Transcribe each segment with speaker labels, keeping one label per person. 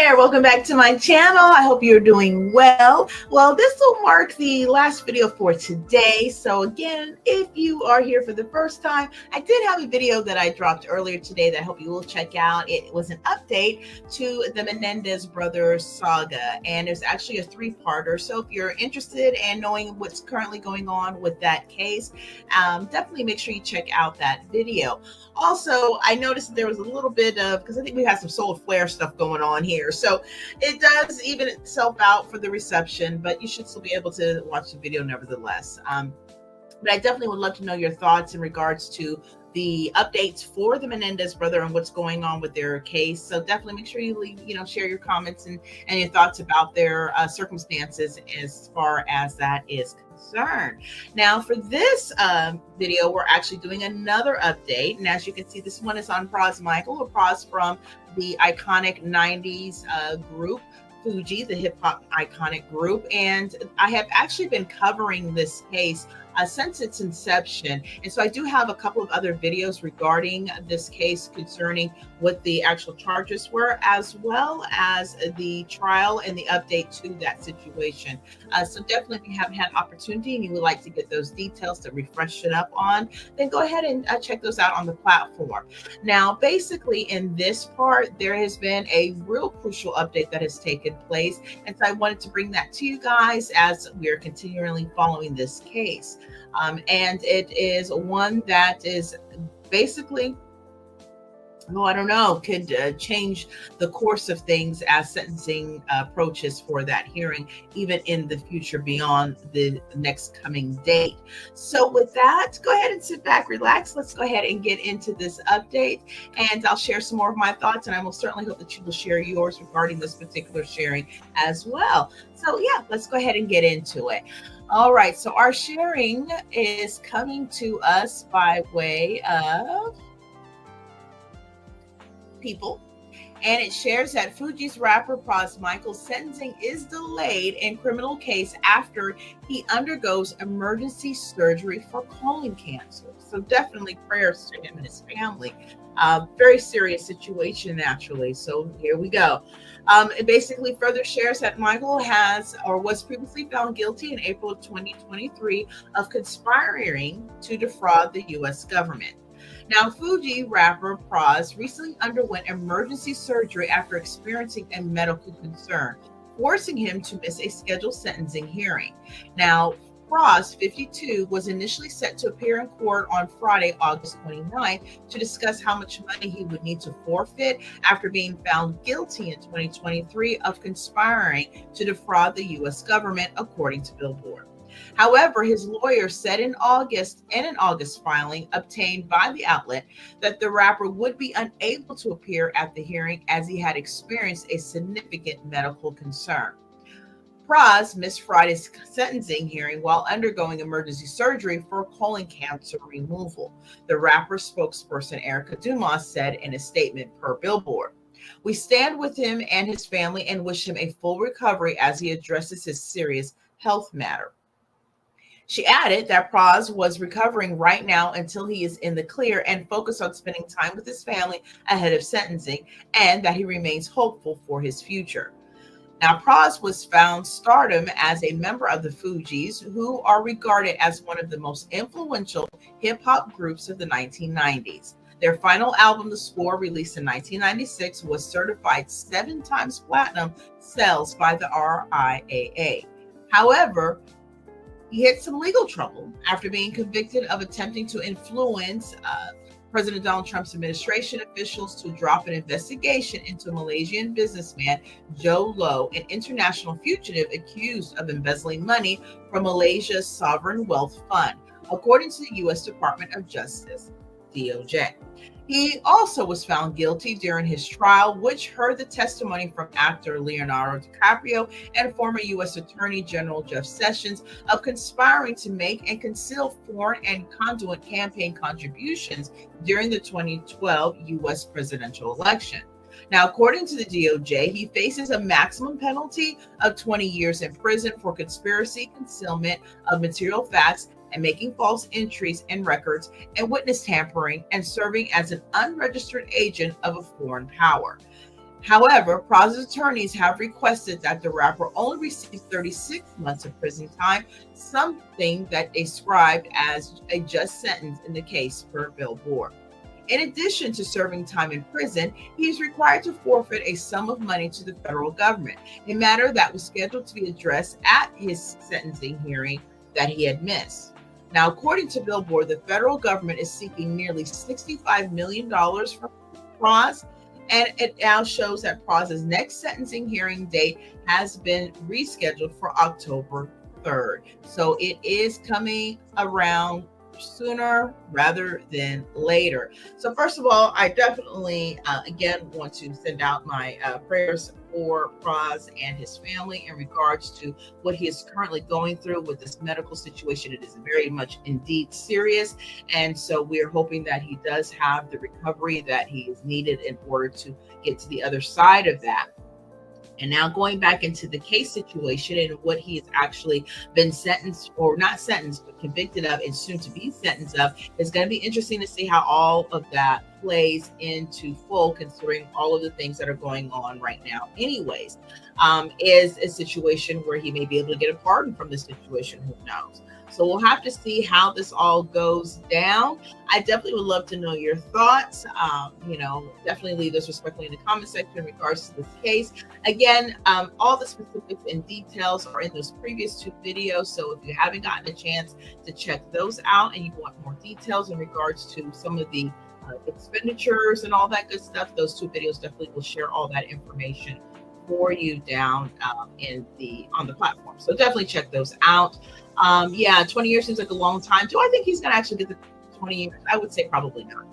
Speaker 1: there, welcome back to my channel. I hope you're doing well. Well, this will mark the last video for today. So again, if you are here for the first time, I did have a video that I dropped earlier today that I hope you will check out. It was an update to the Menendez brothers saga, and it's actually a three-parter. So if you're interested in knowing what's currently going on with that case, definitely make sure you check out that video. Also, I noticed there was a little bit of, because I think we had some solar flare stuff going on here, so it does even itself out for the reception, but you should still be able to watch the video nevertheless. But I definitely would love to know your thoughts in regards to the updates for the Menendez brother and what's going on with their case. So definitely make sure you leave, share your comments and your thoughts about their circumstances as far as that is concerned. Now for this video, we're actually doing another update. And as you can see, this one is on Pras Michael, or Pras from the iconic 90s group Fugees, the hip hop iconic group. And I have actually been covering this case since its inception. And so I do have a couple of other videos regarding this case concerning what the actual charges were, as well as the trial and the update to that situation. So definitely, if you haven't had opportunity and you would like to get those details to refresh it up on, then go ahead and check those out on the platform. Now, basically in this part, there has been a real crucial update that has taken place. And so I wanted to bring that to you guys as we are continually following this case. And it is one that is basically, I don't know, could change the course of things as sentencing approaches for that hearing, even in the future beyond the next coming date. So with that, go ahead and sit back, relax. Let's go ahead and get into this update, and I'll share some more of my thoughts, and I will certainly hope that you will share yours regarding this particular sharing as well. So yeah, let's go ahead and get into it. All right, so our sharing is coming to us by way of People, and it shares that Fugees rapper Pras Michael's sentencing is delayed in criminal case after he undergoes emergency surgery for colon cancer. So definitely prayers to him and his family. Very serious situation, naturally. So here we go. It basically further shares that Michael was previously found guilty in April of 2023 of conspiring to defraud the U.S. government. Now, Fugees rapper Pras recently underwent emergency surgery after experiencing a medical concern, forcing him to miss a scheduled sentencing hearing. Now, Pras, 52, was initially set to appear in court on Friday, August 29th, to discuss how much money he would need to forfeit after being found guilty in 2023 of conspiring to defraud the U.S. government, according to Billboard. However, his lawyer said in an August filing obtained by the outlet that the rapper would be unable to appear at the hearing as he had experienced a significant medical concern. Pras missed Friday's sentencing hearing while undergoing emergency surgery for colon cancer removal, the rapper's spokesperson Erica Dumas said in a statement per Billboard. "We stand with him and his family and wish him a full recovery as he addresses his serious health matter." She added that Pras was recovering right now until he is in the clear and focused on spending time with his family ahead of sentencing, and that he remains hopeful for his future. Now, Pras was found stardom as a member of the Fugees, who are regarded as one of the most influential hip-hop groups of the 1990s. Their final album, The Score, released in 1996, was certified 7 times platinum sales by the RIAA. However, he hit some legal trouble after being convicted of attempting to influence President Donald Trump's administration officials to drop an investigation into Malaysian businessman Joe Low, an international fugitive accused of embezzling money from Malaysia's sovereign wealth fund, according to the U.S. Department of Justice, DOJ. He also was found guilty during his trial, which heard the testimony from actor Leonardo DiCaprio and former U.S. Attorney General Jeff Sessions of conspiring to make and conceal foreign and conduit campaign contributions during the 2012 U.S. presidential election. Now, according to the DOJ, he faces a maximum penalty of 20 years in prison for conspiracy, concealment of material facts, and making false entries in records, and witness tampering, and serving as an unregistered agent of a foreign power. However, Pras' attorneys have requested that the rapper only receive 36 months of prison time, something that they described as a just sentence in the case per Billboard. In addition to serving time in prison, he is required to forfeit a sum of money to the federal government, a matter that was scheduled to be addressed at his sentencing hearing that he had missed. Now, according to Billboard, the federal government is seeking nearly $65 million from Pras, and it now shows that Pras' next sentencing hearing date has been rescheduled for October 3rd. So it is coming around sooner rather than later. So first of all, I definitely again want to send out my prayers for Pras and his family in regards to what he is currently going through with this medical situation. It is very much indeed serious, and so we're hoping that he does have the recovery that he is needed in order to get to the other side of that. And now going back into the case situation and what he has actually been sentenced, or not sentenced, but convicted of and soon to be sentenced of, is going to be interesting to see how all of that plays into full, considering all of the things that are going on right now. Anyways, is a situation where he may be able to get a pardon from this situation. Who knows? So we'll have to see how this all goes down. I definitely would love to know your thoughts. Definitely leave those respectfully in the comment section in regards to this case. Again, all the specifics and details are in those previous two videos. So if you haven't gotten a chance to check those out and you want more details in regards to some of the expenditures and all that good stuff, those two videos definitely will share all that information for you down on the platform. So definitely check those out. 20 years seems like a long time. Do I think he's going to actually get the 20 years? I would say probably not.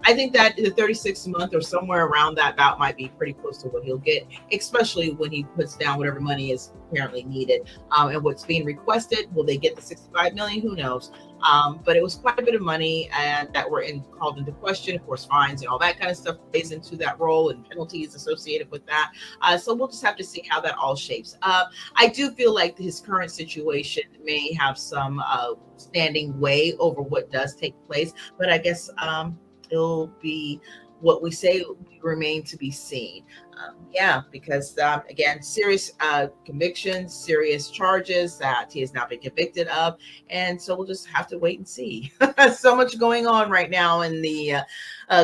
Speaker 1: I think that the 36 month or somewhere around that about might be pretty close to what he'll get, especially when he puts down whatever money is apparently needed and what's being requested. Will they get the 65 million? Who knows? But it was quite a bit of money and that were called into question. Of course, fines and all that kind of stuff plays into that role, and penalties associated with that. So we'll just have to see how that all shapes up. I do feel like his current situation may have some standing way over what does take place, but I guess it'll be what we say remain to be seen. Because again, serious convictions, serious charges that he has not been convicted of, and so we'll just have to wait and see. So much going on right now in the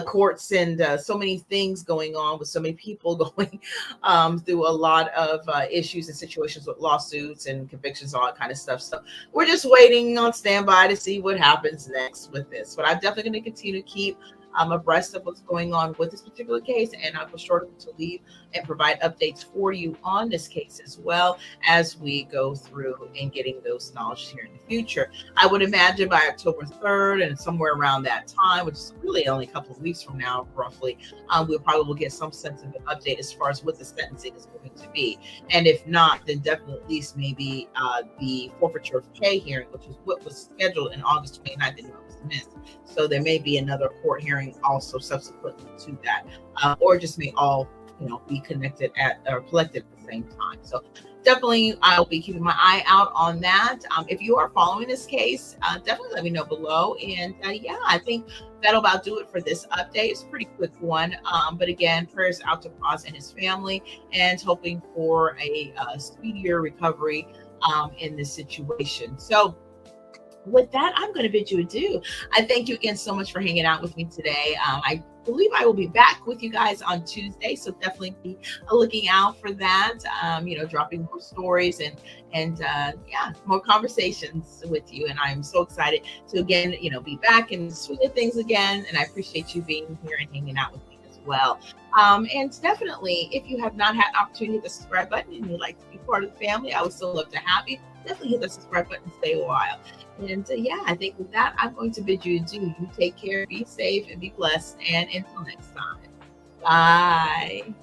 Speaker 1: courts, and so many things going on with so many people going through a lot of issues and situations with lawsuits and convictions, all that kind of stuff. So we're just waiting on standby to see what happens next with this. But I'm definitely going to continue to keep abreast of what's going on with this particular case, and I'll be sure to leave and provide updates for you on this case as well as we go through and getting those knowledge here in the future. I would imagine by October 3rd and somewhere around that time, which is really only a couple of weeks from now, roughly, we'll probably get some sense of an update as far as what the sentencing is going to be. And if not, then definitely at least maybe the forfeiture of pay hearing, which is what was scheduled in August 29th and was missed. So there may be another court hearing also subsequently to that, or just may all be connected or collected at the same time. So definitely I'll be keeping my eye out on that. If you are following this case, definitely let me know below. And I think that'll about do it for this update. It's a pretty quick one, but again, prayers out to Pras and his family, and hoping for a speedier recovery in this situation. So with that, I'm going to bid you adieu. I thank you again so much for hanging out with me today. I believe I will be back with you guys on Tuesday, so definitely be looking out for that. Dropping more stories and more conversations with you. And I'm so excited to again, be back in the swing of things again. And I appreciate you being here and hanging out with me as well. And definitely, if you have not had an opportunity to hit the subscribe button and you'd like to be part of the family, I would still love to have you. Definitely hit the subscribe button and stay a while. And I think with that, I'm going to bid you adieu. You take care, be safe, and be blessed. And until next time, bye.